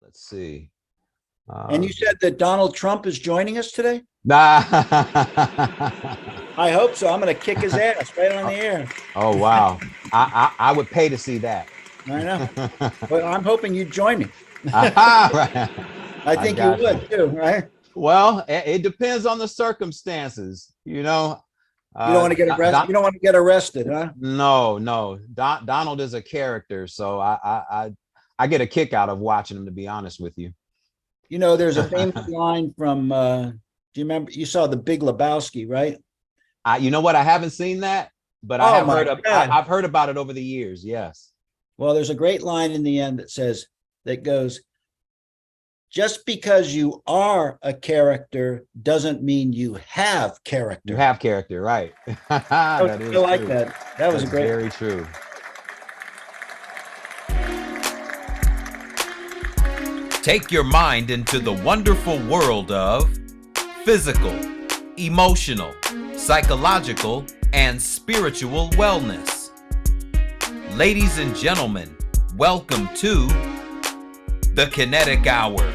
Let's see. And you said that Donald Trump is joining us today? Nah. I hope so. I'm going to kick his ass right on the air. Oh, wow. I would pay to see that. I know. But I'm hoping you'd join me. Right. I think you would too, right? Well, it depends on the circumstances, you know. You don't want to get arrested. You don't want to get arrested, huh? No. Donald is a character, so I get a kick out of watching him, to be honest with you. You know, there's a famous line from, do you remember, you saw The Big Lebowski, right? You know what? I haven't seen that, but I've heard about it over the years. Yes. Well, there's a great line in the end that goes, just because you are a character doesn't mean you have character. You have character, right? I like that. That was very true. Take your mind into the wonderful world of physical, emotional, psychological, and spiritual wellness. Ladies and gentlemen, welcome to the Kinetic Hour.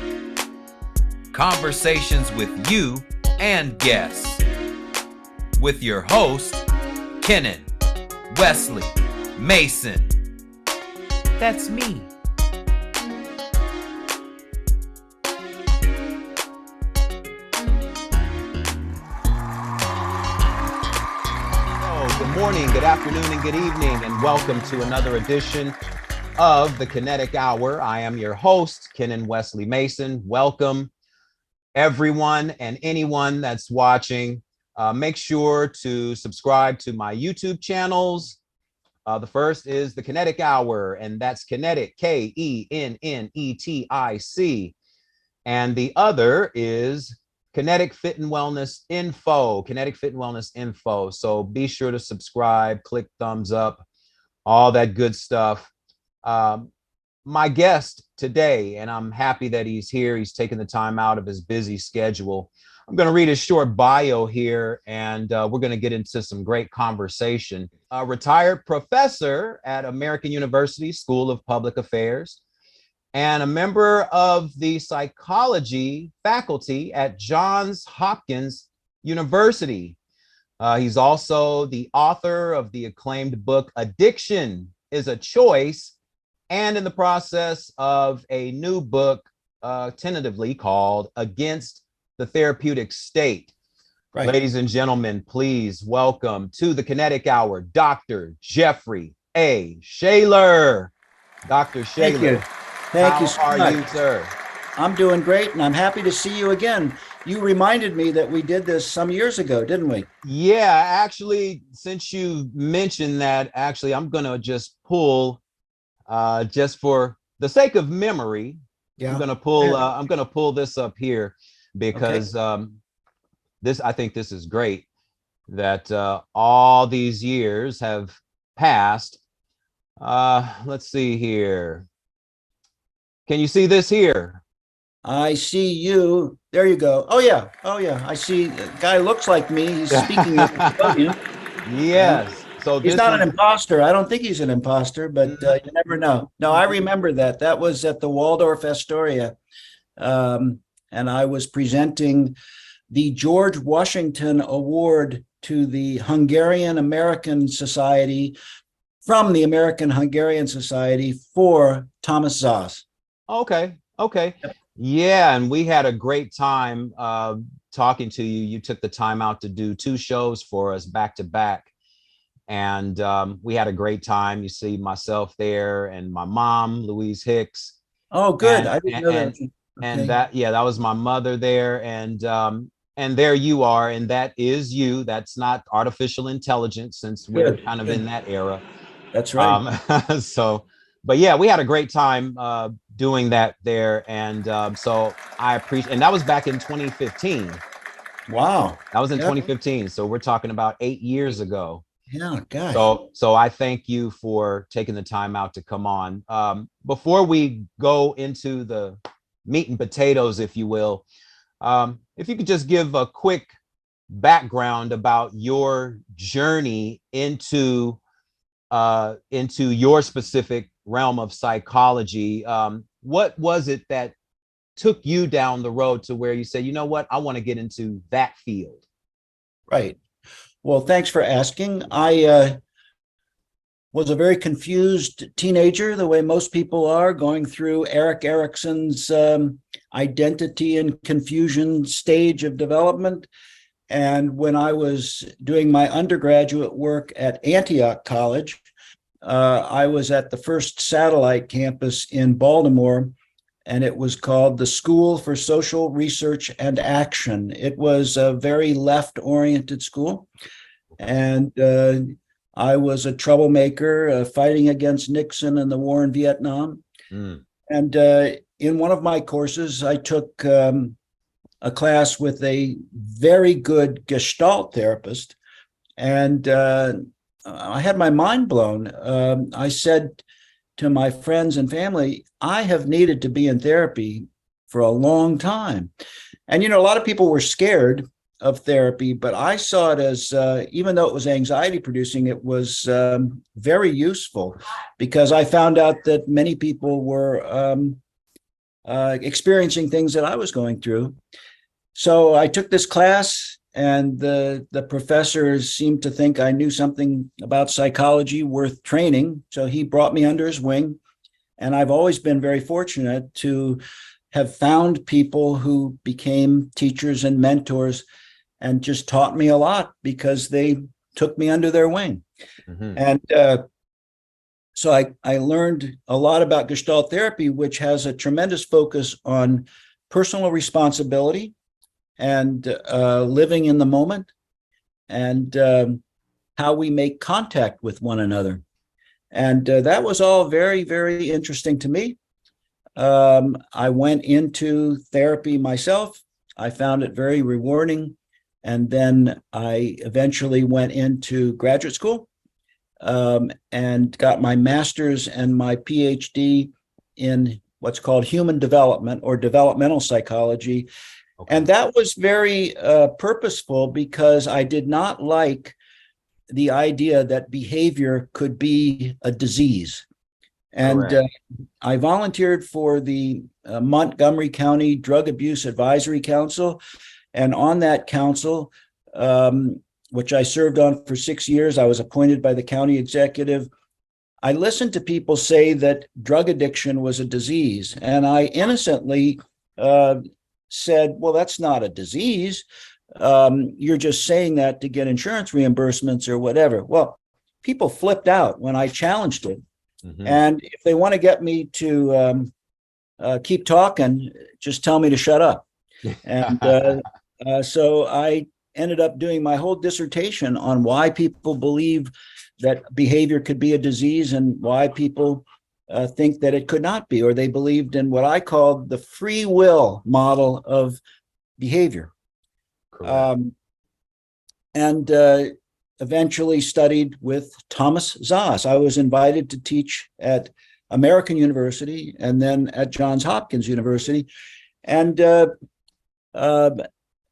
Conversations with you and guests. With your host, Kennon, Wesley, Mason. That's me. Good morning, good afternoon, and good evening, and welcome to another edition of the Kinetic Hour. I am your host, Kennon Wesley Mason. Welcome, everyone and anyone that's watching. Make sure to subscribe to my YouTube channels. The first is the Kinetic Hour, and that's Kinetic, Kennetic. And the other is Kinetic Fit and Wellness Info, Kinetic Fit and Wellness Info. So be sure to subscribe, click thumbs up, all that good stuff. My guest today, and I'm happy that he's here. He's taking the time out of his busy schedule. I'm going to read his short bio here, and we're going to get into some great conversation. A retired professor at American University School of Public Affairs, and a member of the psychology faculty at Johns Hopkins University. He's also the author of the acclaimed book, Addiction is a Choice, and in the process of a new book tentatively called Against the Therapeutic State. Right. Ladies and gentlemen, please welcome to the Kinetic Hour, Dr. Jeffrey A. Schaler. Dr. Schaler. Thank you. Thank you so much. How are you, sir? I'm doing great, and I'm happy to see you again. You reminded me that we did this some years ago, didn't we? Yeah, actually, since you mentioned that, I'm going to just pull, just for the sake of memory, I'm going to pull this up here because I think this is great that all these years have passed. Let's see here. Can you see this here? I see you. There you go. Oh yeah. I see a guy looks like me. He's speaking. Yes. So he's not an imposter. I don't think he's an imposter, but you never know. No, I remember that. That was at the Waldorf Astoria. And I was presenting the George Washington Award to the Hungarian American Society from the American Hungarian Society for Thomas Szasz. Okay. Yeah, and we had a great time talking to you. You took the time out to do 2 shows for us back to back. And we had a great time. You see myself there and my mom, Louise Hicks. Oh, good. I didn't know that. And that was my mother there. And there you are. And that is you. That's not artificial intelligence, since we're kind of in that era. That's right. But yeah, we had a great time doing that there. And so I appreciate, and that was back in 2015. Wow. That was in 2015. So we're talking about 8 years ago. Yeah, gosh. So I thank you for taking the time out to come on. Before we go into the meat and potatoes, if you will, if you could just give a quick background about your journey into your specific realm of psychology. What was it that took you down the road to where you said, you know what, I want to get into that field? Right. Well, thanks for asking. I was a very confused teenager, the way most people are, going through Erik Erikson's identity and confusion stage of development. And when I was doing my undergraduate work at Antioch College, I was at the first satellite campus in Baltimore, and it was called the School for Social Research and Action. It was a very left-oriented school, and I was a troublemaker, fighting against Nixon and the war in Vietnam. Mm. And in one of my courses, I took a class with a very good Gestalt therapist, and I had my mind blown. I said to my friends and family, I have needed to be in therapy for a long time. And, a lot of people were scared of therapy, but I saw it as, even though it was anxiety producing, it was very useful, because I found out that many people were experiencing things that I was going through. So I took this class, and the professor seemed to think I knew something about psychology worth training. So he brought me under his wing. And I've always been very fortunate to have found people who became teachers and mentors and just taught me a lot because they took me under their wing. Mm-hmm. And so I learned a lot about Gestalt therapy, which has a tremendous focus on personal responsibility and living in the moment, and how we make contact with one another. And that was all very, very interesting to me. I went into therapy myself. I found it very rewarding. And then I eventually went into graduate school and got my master's and my PhD in what's called human development or developmental psychology. Okay. And that was very purposeful, because I did not like the idea that behavior could be a disease. And I volunteered for the Montgomery County Drug Abuse Advisory Council. And on that council, which I served on for 6 years, I was appointed by the county executive. I listened to people say that drug addiction was a disease. And I innocently said, well, that's not a disease. You're just saying that to get insurance reimbursements or whatever. Well, people flipped out when I challenged it. Mm-hmm. And if they want to get me to keep talking, just tell me to shut up. And so I ended up doing my whole dissertation on why people believe that behavior could be a disease and why people think that it could not be, or they believed in what I called the free will model of behavior. And eventually studied with Thomas Szasz. I was invited to teach at American University and then at Johns Hopkins University. And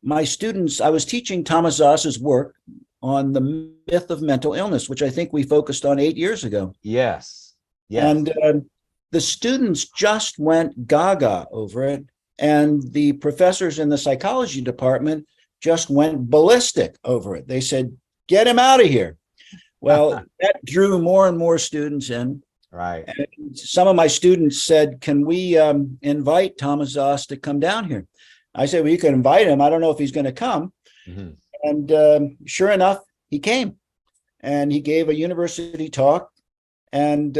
my students, I was teaching Thomas Szasz's work on the myth of mental illness, which I think we focused on 8 years ago. Yes. Yes. And the students just went gaga over it. And the professors in the psychology department just went ballistic over it. They said, get him out of here. Well, that drew more and more students in. Right. And some of my students said, can we invite Thomas Szasz to come down here? I said, well, you can invite him. I don't know if he's going to come. Mm-hmm. And sure enough, he came. And he gave a university talk. And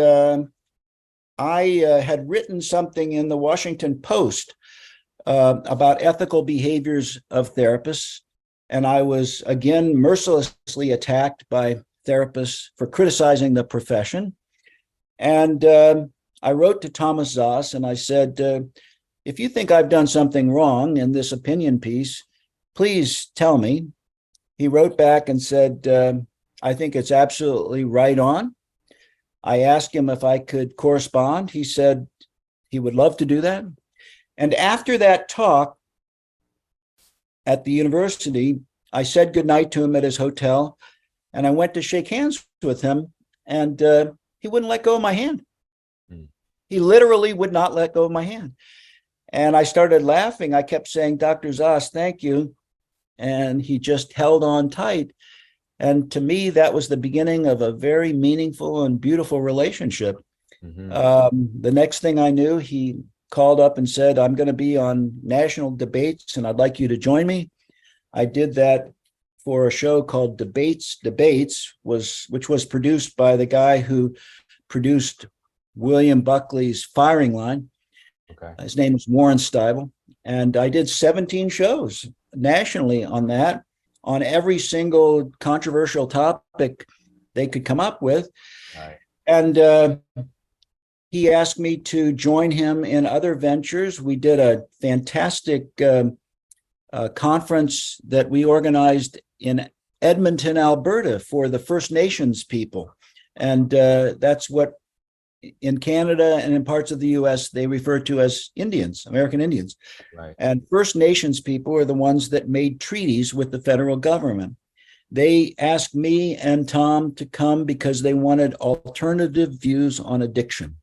I had written something in the Washington Post about ethical behaviors of therapists. And I was, again, mercilessly attacked by therapists for criticizing the profession. And I wrote to Thomas Szasz and I said, if you think I've done something wrong in this opinion piece, please tell me. He wrote back and said, I think it's absolutely right on. I asked him if I could correspond. He said he would love to do that. And after that talk at the university, I said goodnight to him at his hotel, and I went to shake hands with him, and he wouldn't let go of my hand. He literally would not let go of my hand. And I started laughing. I kept saying, Dr. Zoss, thank you. And he just held on tight. And to me, that was the beginning of a very meaningful and beautiful relationship. The next thing I knew, he called up and said, I'm going to be on national debates and I'd like you to join me. I did that for a show called Debates, which was produced by the guy who produced William Buckley's Firing Line. Okay. His name is Warren Steibel. And I did 17 shows nationally on that, on every single controversial topic they could come up with. Right. And he asked me to join him in other ventures. We did a fantastic conference that we organized in Edmonton, Alberta, for the First Nations people. And that's what in Canada and in parts of the US they refer to as Indians, American Indians. Right. And First Nations people are the ones that made treaties with the federal government. They asked me and Tom to come because they wanted alternative views on addiction.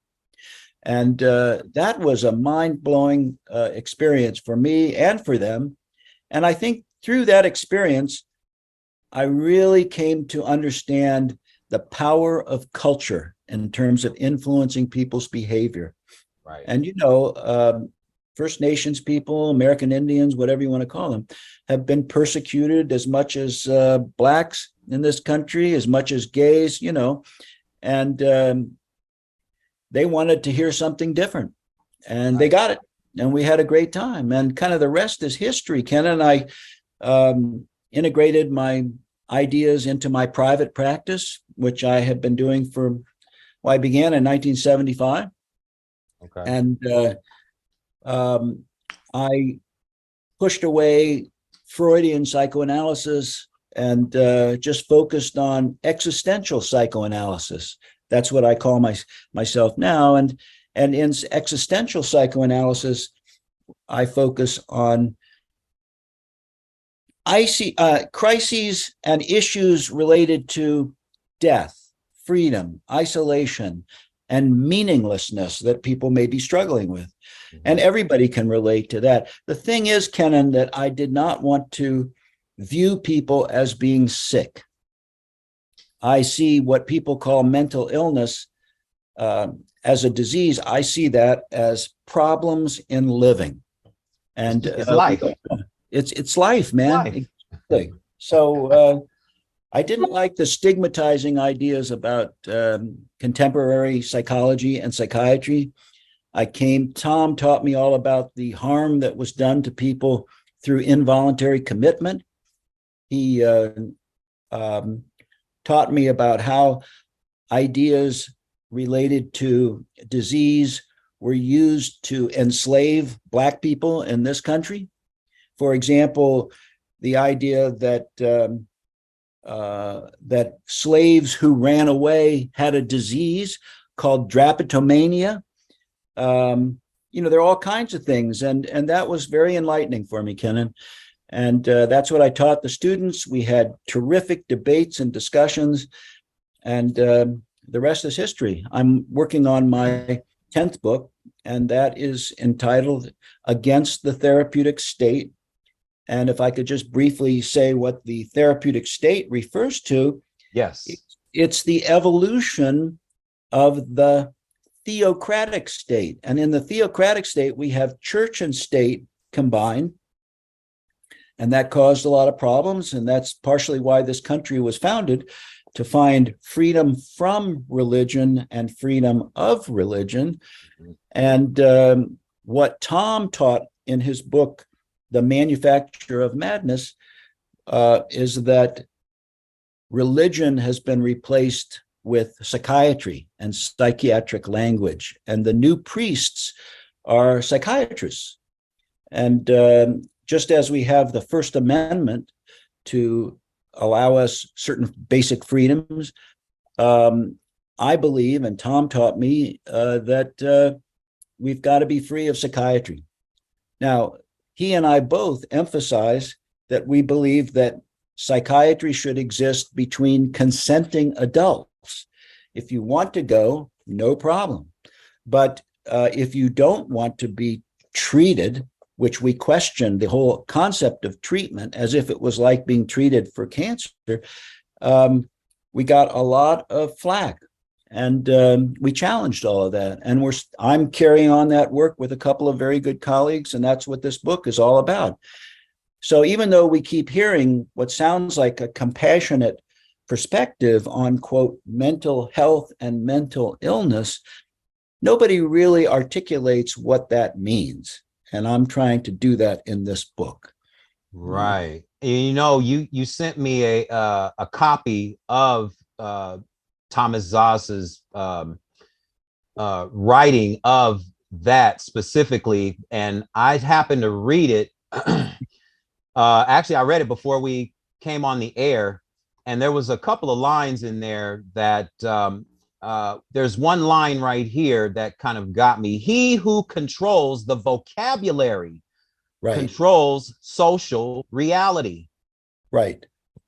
And that was a mind-blowing experience for me and for them. And I think through that experience, I really came to understand the power of culture in terms of influencing people's behavior. Right. And, First Nations people, American Indians, whatever you want to call them, have been persecuted as much as Blacks in this country, as much as gays, and they wanted to hear something different, and they got it. And we had a great time, and kind of the rest is history. Kennon and I integrated my ideas into my private practice, which I have been doing I began in 1975. Okay. And I pushed away Freudian psychoanalysis and just focused on existential psychoanalysis. That's what I call myself now. And in existential psychoanalysis, I focus on crises and issues related to death, freedom, isolation, and meaninglessness that people may be struggling with. And everybody can relate to that. The thing is, Kennon, that I did not want to view people as being sick. I see what people call mental illness as a disease. I see that as problems in living. And it's life. It's life, man. Life. Exactly. So I didn't like the stigmatizing ideas about contemporary psychology and psychiatry. Tom taught me all about the harm that was done to people through involuntary commitment. He taught me about how ideas related to disease were used to enslave Black people in this country. For example, the idea that that slaves who ran away had a disease called drapetomania. There are all kinds of things, and that was very enlightening for me, Kennon. And that's what I taught the students. We had terrific debates and discussions, and the rest is history. I'm working on my 10th book, and that is entitled Against the Therapeutic State. And if I could just briefly say what the therapeutic state refers to. Yes. It's the evolution of the theocratic state. And in the theocratic state, we have church and state combined. And that caused a lot of problems. And that's partially why this country was founded, to find freedom from religion and freedom of religion. And what Tom taught in his book, The Manufacture of Madness, is that religion has been replaced with psychiatry and psychiatric language, and the new priests are psychiatrists. And just as we have the First Amendment to allow us certain basic freedoms, I believe, and Tom taught me, that we've got to be free of psychiatry. Now, he and I both emphasize that we believe that psychiatry should exist between consenting adults. If you want to go, no problem. But if you don't want to be treated, which we questioned the whole concept of treatment as if it was like being treated for cancer, we got a lot of flack. And we challenged all of that. And I'm carrying on that work with a couple of very good colleagues, and that's what this book is all about. So even though we keep hearing what sounds like a compassionate perspective on, quote, mental health and mental illness, nobody really articulates what that means. And I'm trying to do that in this book. Right. You know, you sent me a copy of Thomas Zoss's writing of that specifically, and I happened to read it. Actually, I read it before we came on the air, and there was a couple of lines in there that there's one line right here that kind of got me. He who controls the vocabulary controls social reality. Right.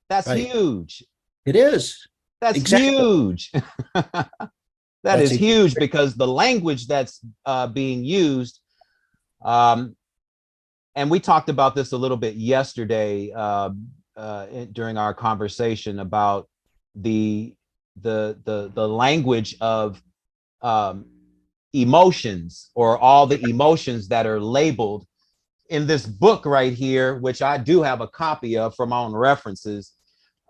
That's huge. It is. That's huge. That is huge, because the language that's being used, and we talked about this a little bit yesterday during our conversation about the language of emotions, or all the emotions that are labeled in this book right here, which I do have a copy of for my own references.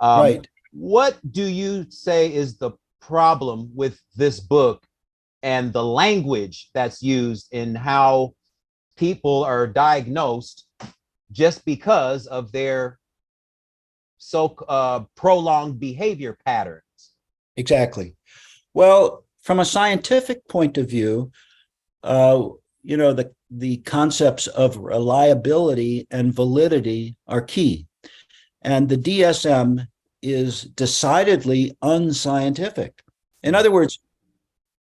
Right. What do you say is the problem with this book and the language that's used in how people are diagnosed just because of their prolonged behavior patterns? Exactly. Well, from a scientific point of view, the concepts of reliability and validity are key. And the DSM is decidedly unscientific. In other words,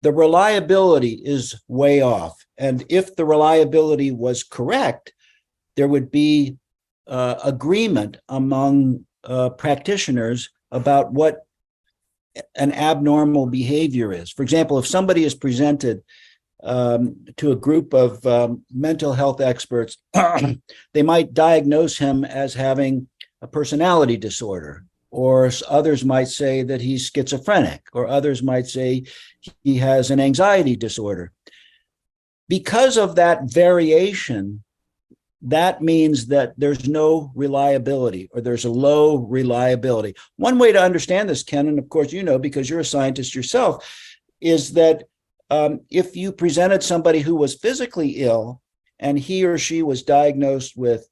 the reliability is way off. And if the reliability was correct, there would be agreement among practitioners about what an abnormal behavior is. For example, if somebody is presented to a group of mental health experts, they might diagnose him as having a personality disorder, or others might say that he's schizophrenic, or others might say he has an anxiety disorder. Because of that variation, that means that there's no reliability, or there's a low reliability. One way to understand this, Ken, and of course you know because you're a scientist yourself, is that if you presented somebody who was physically ill and he or she was diagnosed with,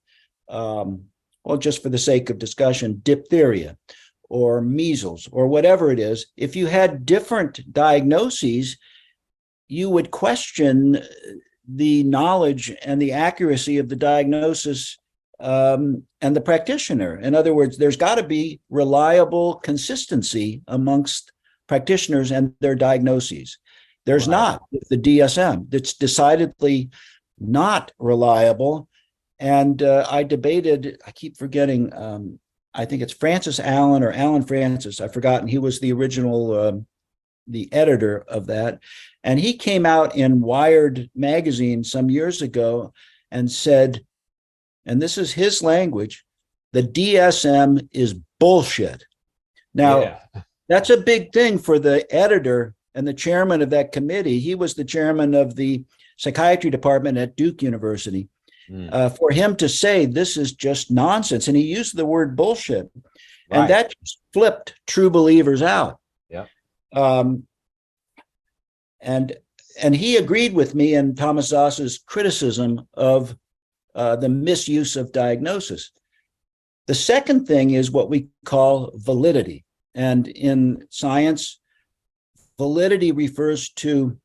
just for the sake of discussion, diphtheria or measles or whatever it is, if you had different diagnoses, you would question the knowledge and the accuracy of the diagnosis and the practitioner. In other words, there's got to be reliable consistency amongst practitioners and their diagnoses. There's not with the DSM. It's decidedly not reliable. And I debated, I keep forgetting, I think it's Francis Allen or Alan Francis, I've forgotten. He was the original, the editor of that. And he came out in Wired magazine some years ago and said, and this is his language, the DSM is bullshit. Now, that's a big thing for the editor and the chairman of that committee. He was the chairman of the psychiatry department at Duke University. For him to say this is just nonsense, and he used the word bullshit, and that just flipped true believers out. And he agreed with me in Thomas Zoss's criticism of the misuse of diagnosis. The second thing is what we call validity, and in science, validity refers to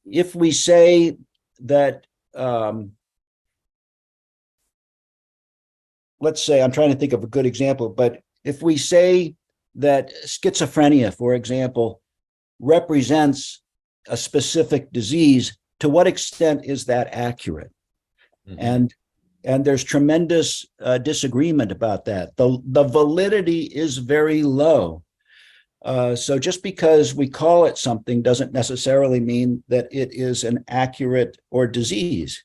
if we say that, let's say, I'm trying to think of a good example, but if we say that schizophrenia, for example, represents a specific disease, to what extent is that accurate? And there's tremendous disagreement about that. The validity is very low. So just because we call it something doesn't necessarily mean that it is an accurate or disease.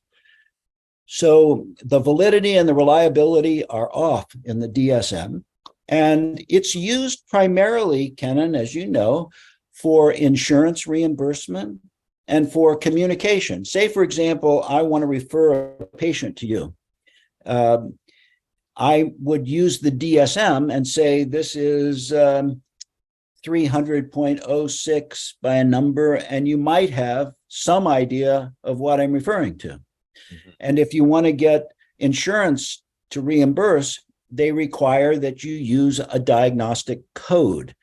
So the validity and the reliability are off in the DSM, and it's used primarily, Kennon, as you know, for insurance reimbursement and for communication. Say, for example, I want to refer a patient to you. I would use the DSM and say, this is 300.06 by a number, and you might have some idea of what I'm referring to. Mm-hmm. And if you want to get insurance to reimburse, they require that you use a diagnostic code.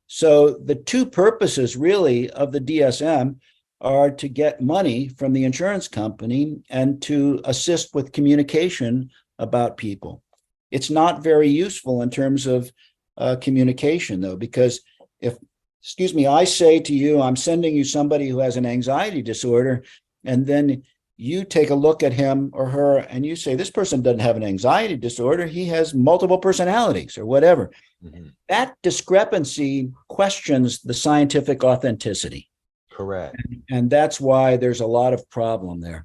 So the two purposes really of the DSM are to get money from the insurance company and to assist with communication about people. It's not very useful in terms of communication, though, because if, I say to you, I'm sending you somebody who has an anxiety disorder, and then you take a look at him or her and you say, this person doesn't have an anxiety disorder, he has multiple personalities or whatever. Mm-hmm. That discrepancy questions the scientific authenticity. Correct. And that's why there's a lot of problem there.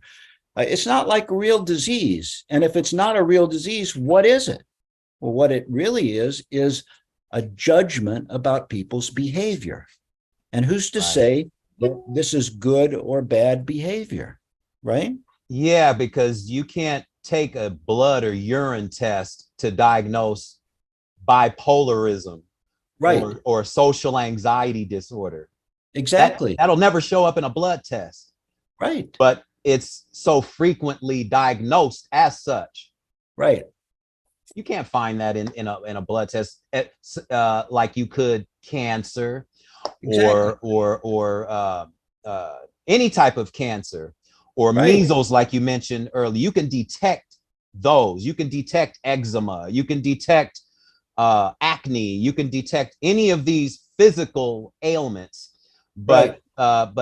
It's not like a real disease. And if it's not a real disease, what is it? Well, what it really is a judgment about people's behavior. And who's to say that this is good or bad behavior, right? Yeah, because you can't take a blood or urine test to diagnose bipolarism, right, or social anxiety disorder. Exactly. That'll never show up in a blood test. Right. But it's so frequently diagnosed as such. Right. You can't find that in a blood test like you could cancer. Exactly. or any type of cancer or measles, like you mentioned earlier. You can detect those. You can detect eczema. You can detect acne. You can detect any of these physical ailments, but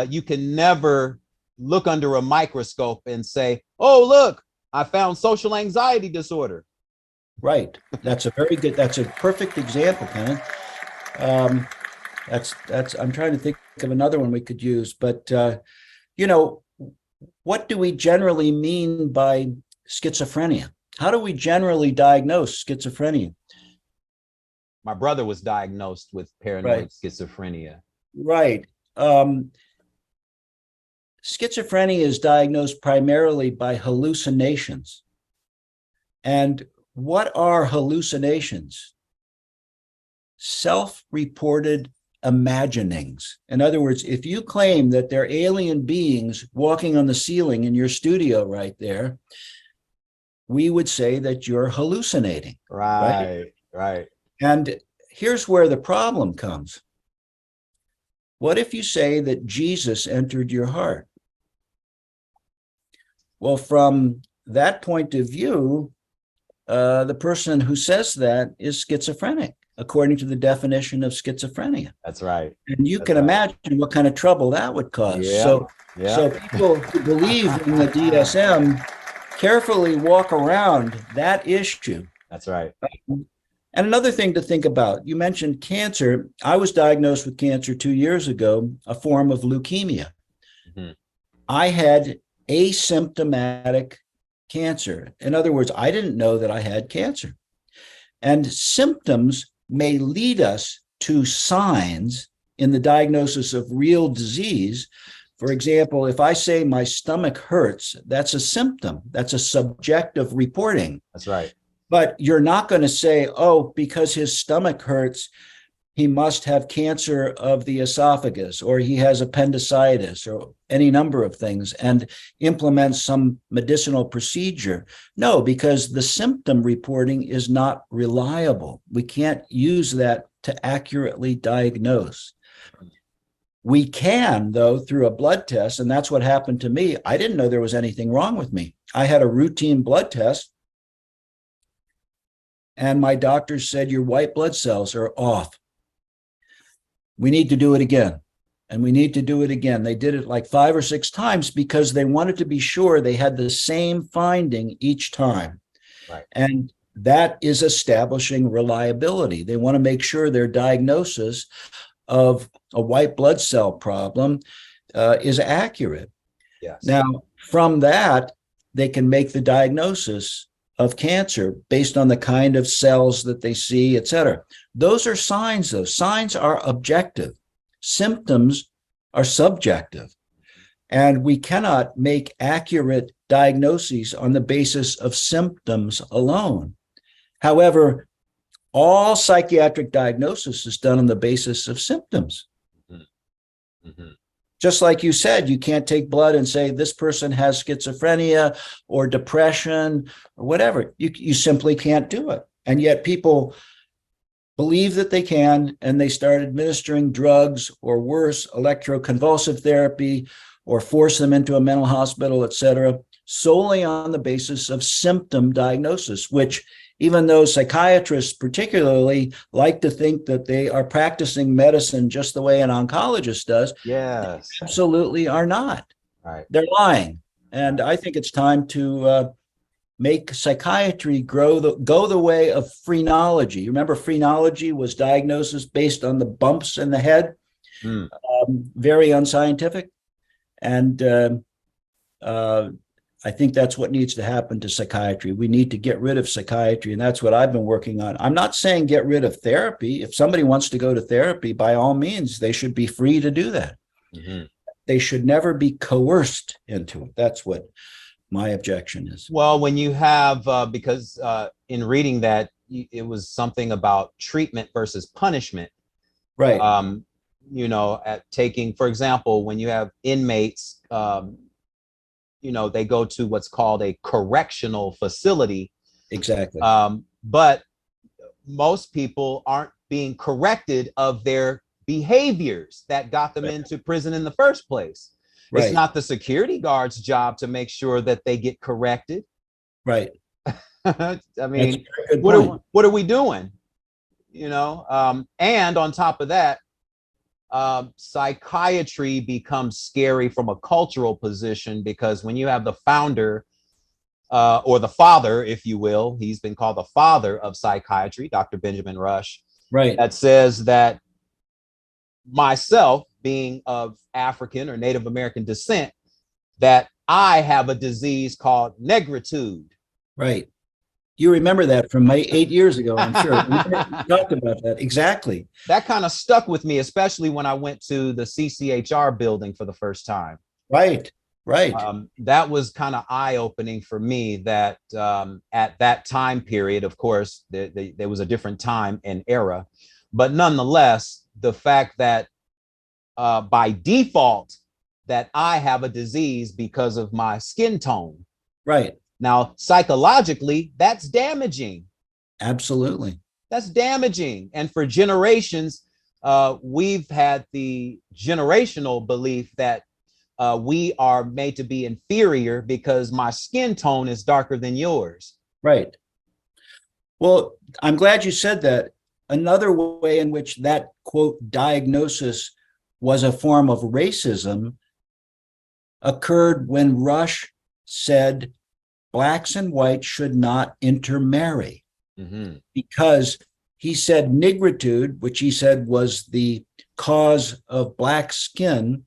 you can never look under a microscope and say, oh, look, I found social anxiety disorder. Right. That's a perfect example, Kennon. I'm trying to think of another one we could use, but what do we generally mean by schizophrenia? How do we generally diagnose schizophrenia? My brother was diagnosed with paranoid schizophrenia. Right. Schizophrenia is diagnosed primarily by hallucinations. And what are hallucinations? Self-reported imaginings. In other words, if you claim that there are alien beings walking on the ceiling in your studio right there, we would say that you're hallucinating. Right. And here's where the problem comes. What if you say that Jesus entered your heart? Well, from that point of view, the person who says that is schizophrenic, according to the definition of schizophrenia. That's right. And you can imagine what kind of trouble that would cause. Yeah. So people who believe in the DSM carefully walk around that issue. That's right. And another thing to think about, you mentioned cancer. I was diagnosed with cancer 2 years ago, a form of leukemia. Mm-hmm. I had asymptomatic cancer. In other words, I didn't know that I had cancer. And symptoms may lead us to signs in the diagnosis of real disease. For example, if I say my stomach hurts, that's a symptom. That's a subjective reporting. That's right. But you're not going to say, oh, because his stomach hurts, he must have cancer of the esophagus, or he has appendicitis, or any number of things, and implement some medicinal procedure. No, because the symptom reporting is not reliable. We can't use that to accurately diagnose. We can, though, through a blood test, and that's what happened to me. I didn't know there was anything wrong with me. I had a routine blood test, and my doctor said, your white blood cells are off. We need to do it again. And we need to do it again. They did it like 5 or 6 times because they wanted to be sure they had the same finding each time. Right. And that is establishing reliability. They want to make sure their diagnosis of a white blood cell problem is accurate. Yes. Now, from that, they can make the diagnosis of cancer based on the kind of cells that they see, et cetera. Those are signs, though. Signs are objective. Symptoms are subjective. And we cannot make accurate diagnoses on the basis of symptoms alone. However, all psychiatric diagnosis is done on the basis of symptoms. Mm-hmm. Mm-hmm. Just like you said, you can't take blood and say this person has schizophrenia or depression or whatever. You simply can't do it. And yet people believe that they can, and they start administering drugs or worse, electroconvulsive therapy, or force them into a mental hospital, et cetera, solely on the basis of symptom diagnosis, which even though psychiatrists particularly like to think that they are practicing medicine just the way an oncologist does, Yes, they absolutely are not. right. They're lying. And I think it's time to make psychiatry go the way of phrenology. Remember, phrenology was diagnosis based on the bumps in the head, very unscientific. And I think that's what needs to happen to psychiatry. We need to get rid of psychiatry, and that's what I've been working on. I'm not saying get rid of therapy. If somebody wants to go to therapy, by all means, they should be free to do that. Mm-hmm. They should never be coerced into it. That's what my objection is. Well, when you have, because in reading that, it was something about treatment versus punishment. Right. You know, at taking, for example, when you have inmates, you know, they go to what's called a correctional facility. Exactly. But most people aren't being corrected of their behaviors that got them into prison in the first place. Right. It's not the security guard's job to make sure that they get corrected. Right. I mean, what are we doing? You know, and on top of that, psychiatry becomes scary from a cultural position, because when you have the founder or the father, if you will, he's been called the father of psychiatry, Dr. Benjamin Rush, right, that says that myself, being of African or Native American descent, that I have a disease called negritude. Right. You remember that from 8 years ago, I'm sure. We talked about that. Exactly. That kind of stuck with me, especially when I went to the CCHR building for the first time. Right, right. That was kind of eye-opening for me, that at that time period, of course, there was a different time and era. But nonetheless, the fact that by default, that I have a disease because of my skin tone. Right. Now, psychologically, that's damaging. Absolutely. That's damaging. And for generations, we've had the generational belief that we are made to be inferior because my skin tone is darker than yours. Right. Well, I'm glad you said that. Another way in which that, quote, diagnosis was a form of racism occurred when Rush said blacks and whites should not intermarry, because he said negritude, which he said was the cause of black skin.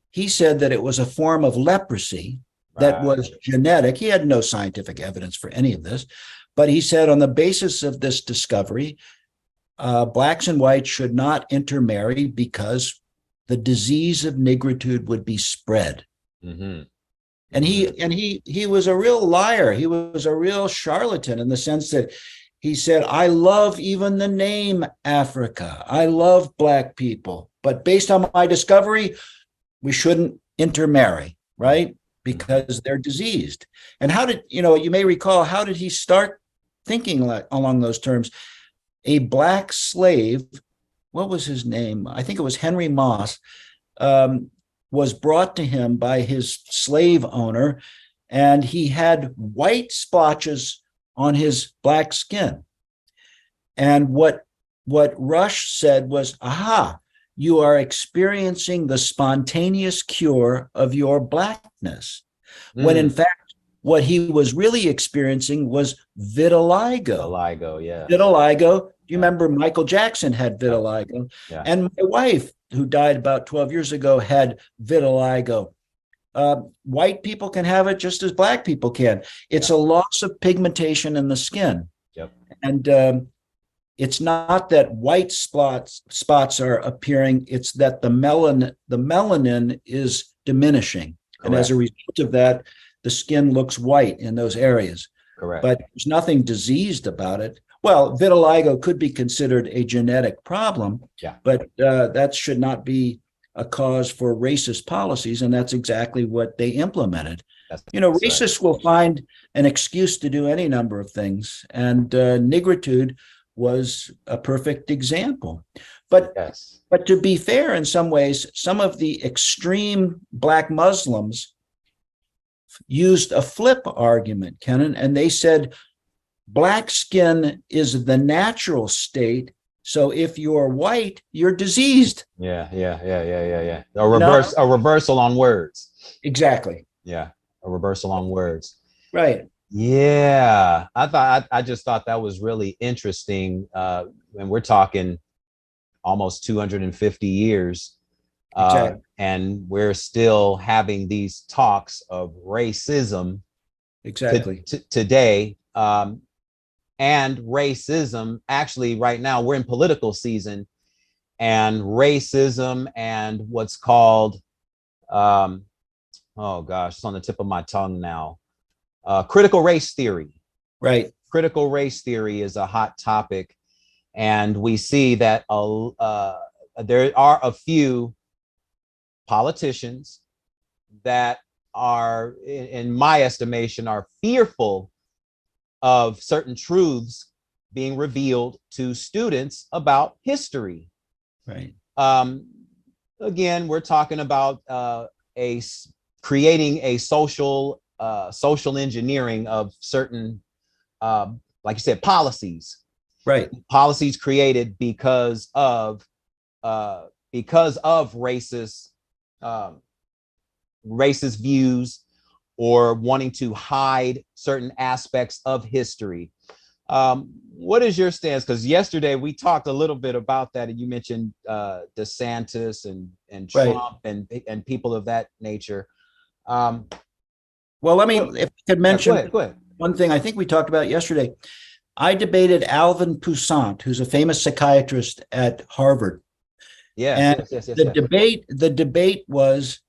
He said that it was a form of leprosy that was genetic. He had no scientific evidence for any of this, but he said on the basis of this discovery, blacks and whites should not intermarry because the disease of negritude would be spread. Mm-hmm. And he was a real liar. He was a real charlatan in the sense that he said, I love even the name Africa. I love black people. But based on my discovery, we shouldn't intermarry, right? Because they're diseased. And how did, you may recall, how did he start thinking along those terms? A black slave, what was his name? I think it was Henry Moss, was brought to him by his slave owner, and he had white splotches on his black skin. And what Rush said was, aha, you are experiencing the spontaneous cure of your blackness. When in fact, What he was really experiencing was vitiligo. Vitiligo, yeah. Vitiligo. You remember Michael Jackson had vitiligo, Yeah. and my wife, who died about 12 years ago, had vitiligo. White people can have it just as black people can. It's a loss of pigmentation in the skin. Yep. And it's not that white spots are appearing, it's that the melanin is diminishing. Correct. And as a result of that, the skin looks white in those areas. Correct. But there's nothing diseased about it. Well, vitiligo could be considered a genetic problem, but that should not be a cause for racist policies, and that's exactly what they implemented. Racists will find an excuse to do any number of things, and nigritude was a perfect example. But to be fair, in some ways, some of the extreme Black Muslims used a flip argument, Kennon, and they said, Black skin is the natural state. So if you're white, you're diseased. Yeah. A reversal on words. Exactly. Yeah. A reversal on words. Right. Yeah. I just thought that was really interesting. And we're talking almost 250 years. Exactly. And we're still having these talks of racism today. And racism, actually, right now, we're in political season, and racism and what's called, oh gosh, it's on the tip of my tongue now, critical race theory. Right. Critical race theory is a hot topic. And we see that there are a few politicians that are, in my estimation, are fearful of certain truths being revealed to students about history. Right. Again, we're talking about creating a social engineering of certain, like you said, policies. Right. Policies created because of racist views, or wanting to hide certain aspects of history. What is your stance? Because yesterday we talked a little bit about that, and you mentioned DeSantis and Trump, right, and people of that nature. Well, let me, if I could mention go ahead. One thing I think we talked about yesterday. I debated Alvin Toussaint, who's a famous psychiatrist at Harvard. Yes. The debate was,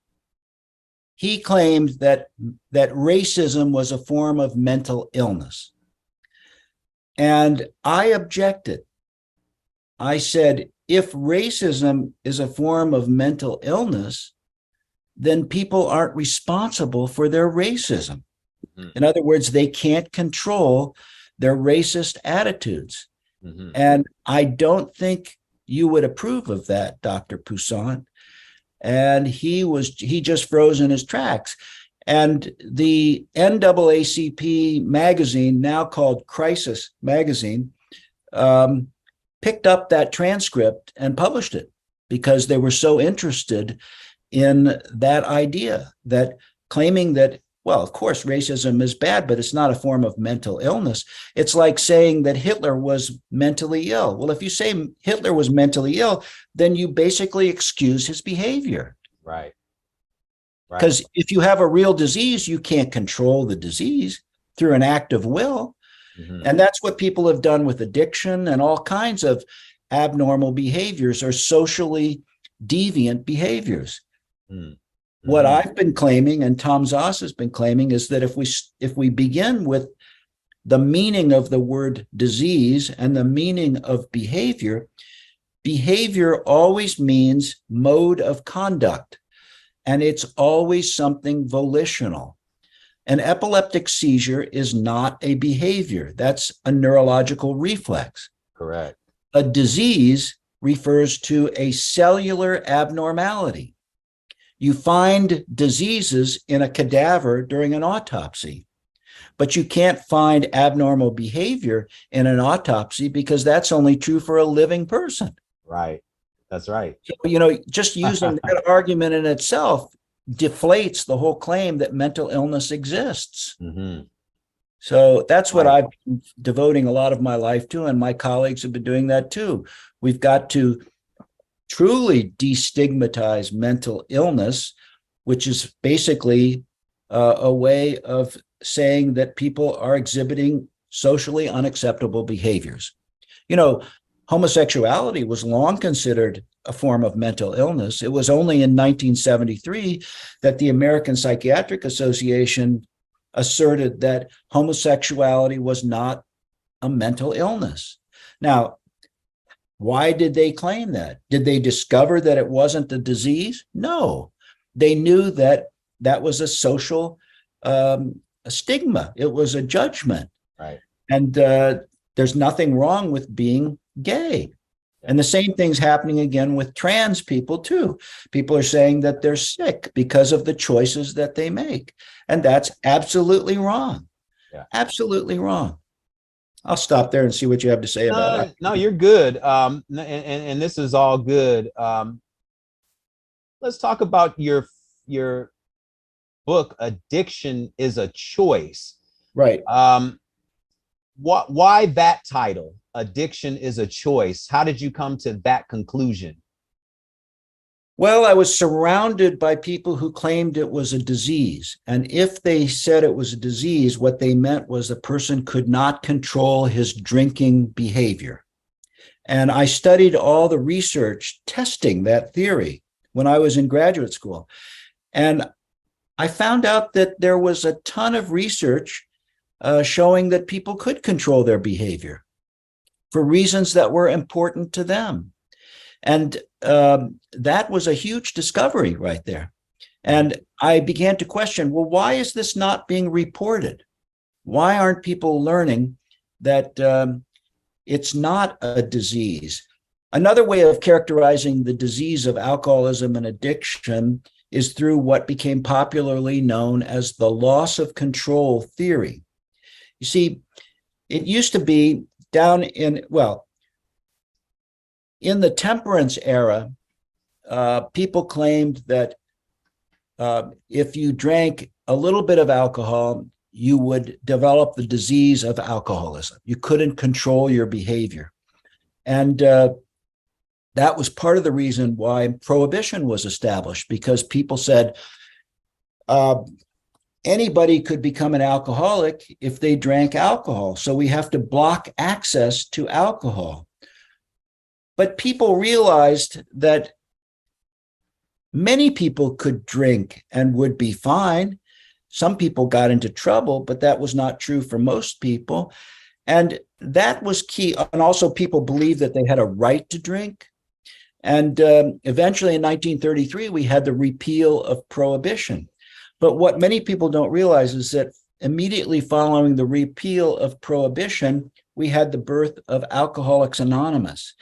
he claimed that racism was a form of mental illness. And I objected. I said, if racism is a form of mental illness, then people aren't responsible for their racism. Mm-hmm. In other words, they can't control their racist attitudes. Mm-hmm. And I don't think you would approve of that, Dr. Toussaint. And he just froze in his tracks. And the NAACP magazine, now called Crisis Magazine, picked up that transcript and published it because they were so interested in that idea, that claiming that, well, of course, racism is bad, but it's not a form of mental illness. It's like saying that Hitler was mentally ill. Well, if you say Hitler was mentally ill, then you basically excuse his behavior. Right. Because if you have a real disease, you can't control the disease through an act of will. Mm-hmm. And that's what people have done with addiction and all kinds of abnormal behaviors or socially deviant behaviors. Mm. What I've been claiming, and Tom Zoss has been claiming, is that if we begin with the meaning of the word disease and the meaning of behavior, behavior always means mode of conduct, and it's always something volitional. An epileptic seizure is not a behavior. That's a neurological reflex. Correct. A disease refers to a cellular abnormality. You find diseases in a cadaver during an autopsy, but you can't find abnormal behavior in an autopsy because that's only true for a living person. Right. That's right. So, just using that argument in itself deflates the whole claim that mental illness exists. Mm-hmm. So that's what Right. I've been devoting a lot of my life to, and my colleagues have been doing that too. We've got to truly destigmatize mental illness, which is basically a way of saying that people are exhibiting socially unacceptable behaviors. You know, homosexuality was long considered a form of mental illness. It was only in 1973 that the American Psychiatric Association asserted that homosexuality was not a mental illness. Now, why did they claim that? Did they discover that it wasn't a disease? No. They knew that that was a social a stigma. It was a judgment. Right. And there's nothing wrong with being gay. And the same thing's happening again with trans people too. People are saying that they're sick because of the choices that they make. And that's absolutely wrong. Yeah. Absolutely wrong. I'll stop there and see what you have to say about it. No, you're good. And this is all good. Let's talk about your book, Addiction is a Choice. Right. Why that title? Addiction is a choice. How did you come to that conclusion? Well, I was surrounded by people who claimed it was a disease. And if they said it was a disease, what they meant was a person could not control his drinking behavior. And I studied all the research testing that theory when I was in graduate school. And I found out that there was a ton of research showing that people could control their behavior for reasons that were important to them. And that was a huge discovery right there. And I began to question, well, why is this not being reported? Why aren't people learning that it's not a disease? Another way of characterizing the disease of alcoholism and addiction is through what became popularly known as the loss of control theory. You see, it used to be down in the temperance era, people claimed that if you drank a little bit of alcohol, you would develop the disease of alcoholism. You couldn't control your behavior. And that was part of the reason why prohibition was established, because people said anybody could become an alcoholic if they drank alcohol. So we have to block access to alcohol. But people realized that many people could drink and would be fine. Some people got into trouble, but that was not true for most people. And that was key. And also people believed that they had a right to drink. And eventually in 1933, we had the repeal of prohibition. But what many people don't realize is that immediately following the repeal of prohibition, we had the birth of Alcoholics Anonymous.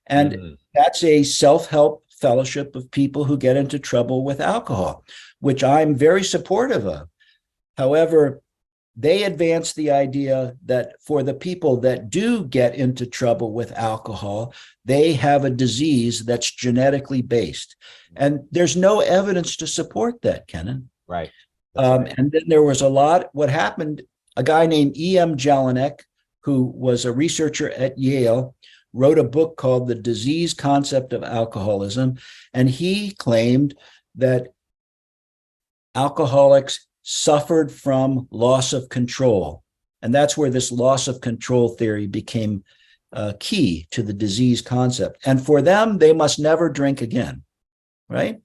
And that's a self-help fellowship of people who get into trouble with alcohol, which I'm very supportive of. However, they advance the idea that for the people that do get into trouble with alcohol, they have a disease that's genetically based. And there's no evidence to support that, Kennon. Right. And then there was what happened, a guy named E.M. Jelinek, who was a researcher at Yale, wrote a book called The Disease Concept of Alcoholism. And he claimed that alcoholics suffered from loss of control. And that's where this loss of control theory became key to the disease concept. And for them, they must never drink again, right?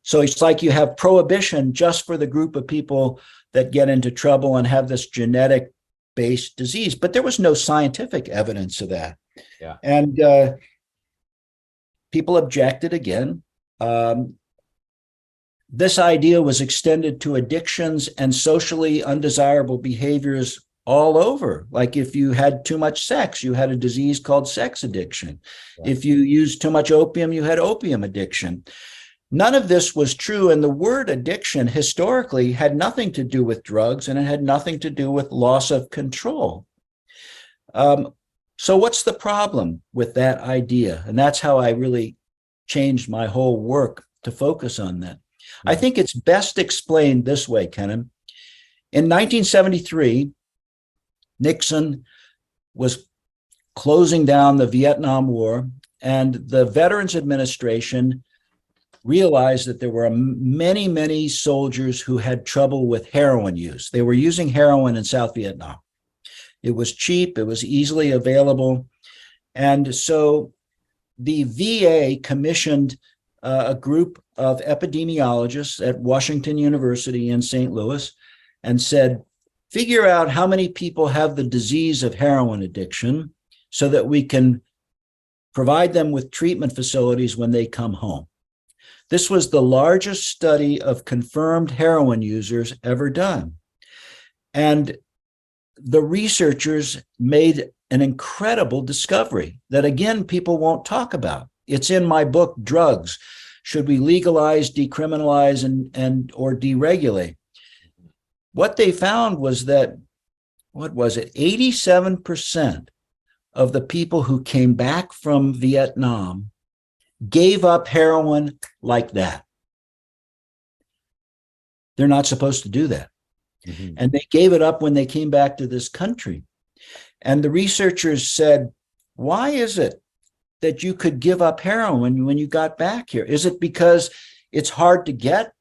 So it's like you have prohibition just for the group of people that get into trouble and have this genetic-based disease. But there was no scientific evidence of that. Yeah. And people objected again. This idea was extended to addictions and socially undesirable behaviors all over. Like if you had too much sex, you had a disease called sex addiction. Yeah. If you used too much opium, you had opium addiction. None of this was true. And the word addiction historically had nothing to do with drugs, and it had nothing to do with loss of control. So what's the problem with that idea? And that's how I really changed my whole work to focus on that. I think it's best explained this way, Kennon. In 1973, Nixon was closing down the Vietnam War, and the Veterans Administration realized that there were many, many soldiers who had trouble with heroin use. They were using heroin in South Vietnam. It was cheap, it was easily available. And so the VA commissioned a group of epidemiologists at Washington University in St. Louis and said, figure out how many people have the disease of heroin addiction so that we can provide them with treatment facilities when they come home. This was the largest study of confirmed heroin users ever done. And the researchers made an incredible discovery that, again, people won't talk about. It's in my book, Drugs. Should we legalize, decriminalize, and or deregulate? What they found was that, 87% of the people who came back from Vietnam gave up heroin like that. They're not supposed to do that. Mm-hmm. And they gave it up when they came back to this country. And the researchers said, why is it that you could give up heroin when you got back here? Is it because it's hard to get?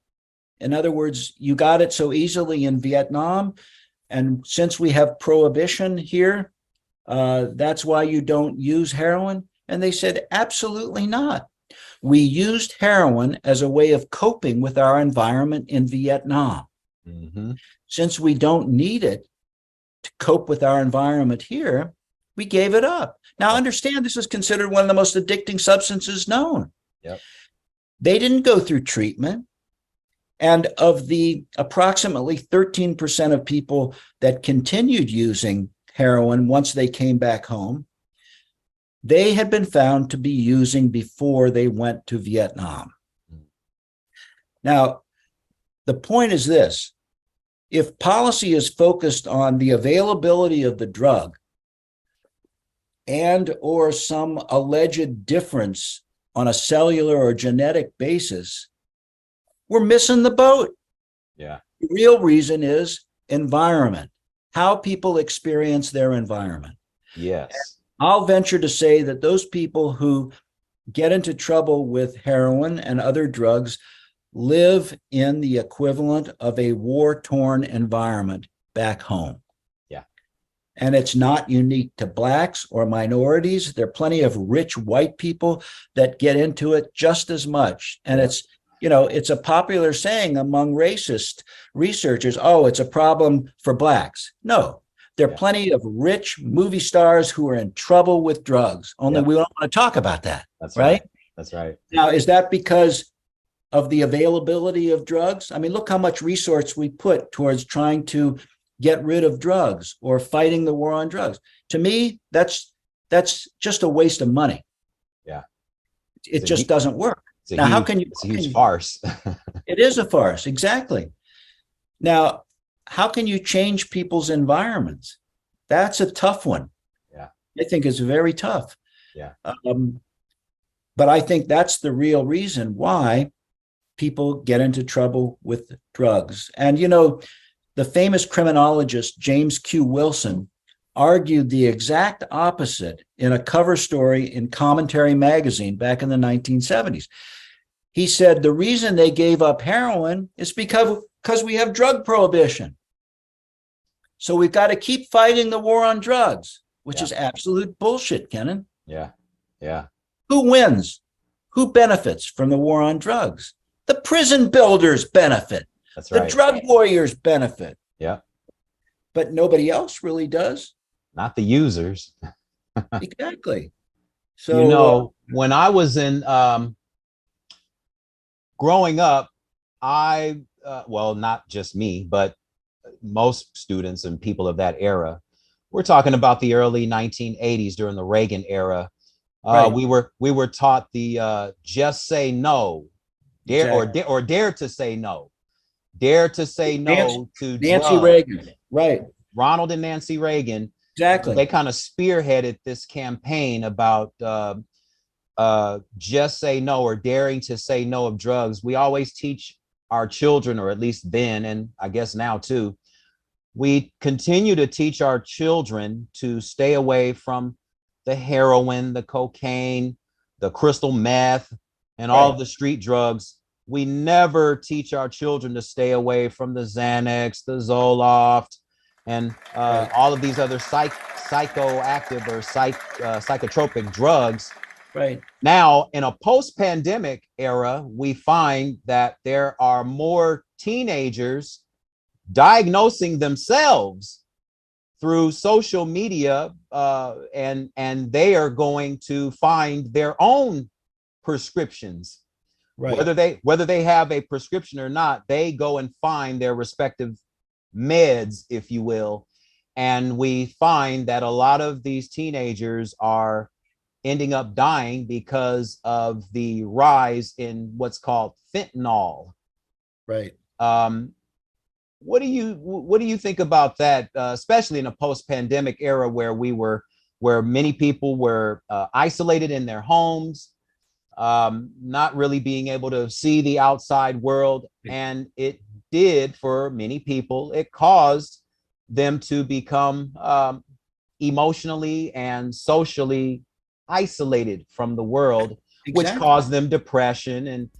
In other words, you got it so easily in Vietnam, and since we have prohibition here, that's why you don't use heroin? And they said, absolutely not. We used heroin as a way of coping with our environment in Vietnam. Mm-hmm. Since we don't need it to cope with our environment here, we gave it up. Now, understand, this is considered one of the most addicting substances known. Yep. They didn't go through treatment. And of the approximately 13% of people that continued using heroin once they came back home, they had been found to be using before they went to Vietnam. Now, the point is this: if policy is focused on the availability of the drug and or some alleged difference on a cellular or genetic basis, we're missing the boat. Yeah. The real reason is environment, how people experience their environment. Yes. And I'll venture to say that those people who get into trouble with heroin and other drugs live in the equivalent of a war-torn environment back home. Yeah. And it's not unique to Blacks or minorities. There are plenty of rich white people that get into it just as much. And it's a popular saying among racist researchers, oh, it's a problem for Blacks. No, there are plenty of rich movie stars who are in trouble with drugs. Only we don't want to talk about that. That's right. That's right. Now, is that because of the availability of drugs? I mean, look how much resource we put towards trying to get rid of drugs or fighting the war on drugs. To me, that's just a waste of money. Yeah. It just doesn't work. Now, it's a huge farce. It is a farce, exactly. Now, how can you change people's environments? That's a tough one. Yeah, I think it's very tough. Yeah. But I think that's the real reason why people get into trouble with drugs. And, the famous criminologist, James Q. Wilson, argued the exact opposite in a cover story in Commentary magazine back in the 1970s. He said the reason they gave up heroin is because we have drug prohibition. So we've got to keep fighting the war on drugs, which is absolute bullshit, Kennon. Yeah. Yeah. Who wins? Who benefits from the war on drugs? The prison builders benefit. That's right. The drug warriors benefit. Yeah. But nobody else really does. Not the users. Exactly. So, when I was in growing up, not just me, but most students and people of that era, we're talking about the early 1980s during the Reagan era. Right. We were taught the just say no, dare to say no, dare to say no to Nancy drugs. Reagan, right? Ronald and Nancy Reagan. Exactly. They kind of spearheaded this campaign about just say no, or daring to say no of drugs. We always teach our children, or at least then, and I guess now too, we continue to teach our children to stay away from the heroin, the cocaine, the crystal meth, and all of the street drugs. We never teach our children to stay away from the Xanax, the Zoloft, and all of these other psychoactive or psychotropic drugs. Right. Now, in a post-pandemic era, we find that there are more teenagers diagnosing themselves through social media, and they are going to find their own prescriptions. Right. Whether they have a prescription or not, they go and find their respective meds, if you will. And we find that a lot of these teenagers are ending up dying because of the rise in what's called fentanyl. Right. What do you think about that, especially in a post-pandemic era where many people were isolated in their homes, not really being able to see the outside world, and it did for many people. It caused them to become emotionally and socially isolated from the world, which caused them depression and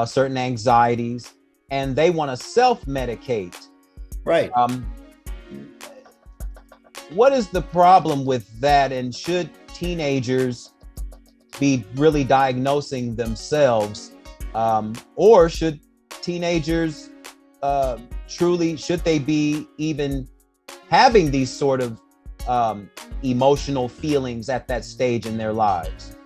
certain anxieties, and they want to self-medicate. Right. What is the problem with that? And should teenagers be really diagnosing themselves? Or should teenagers should they be even having these sort of emotional feelings at that stage in their lives?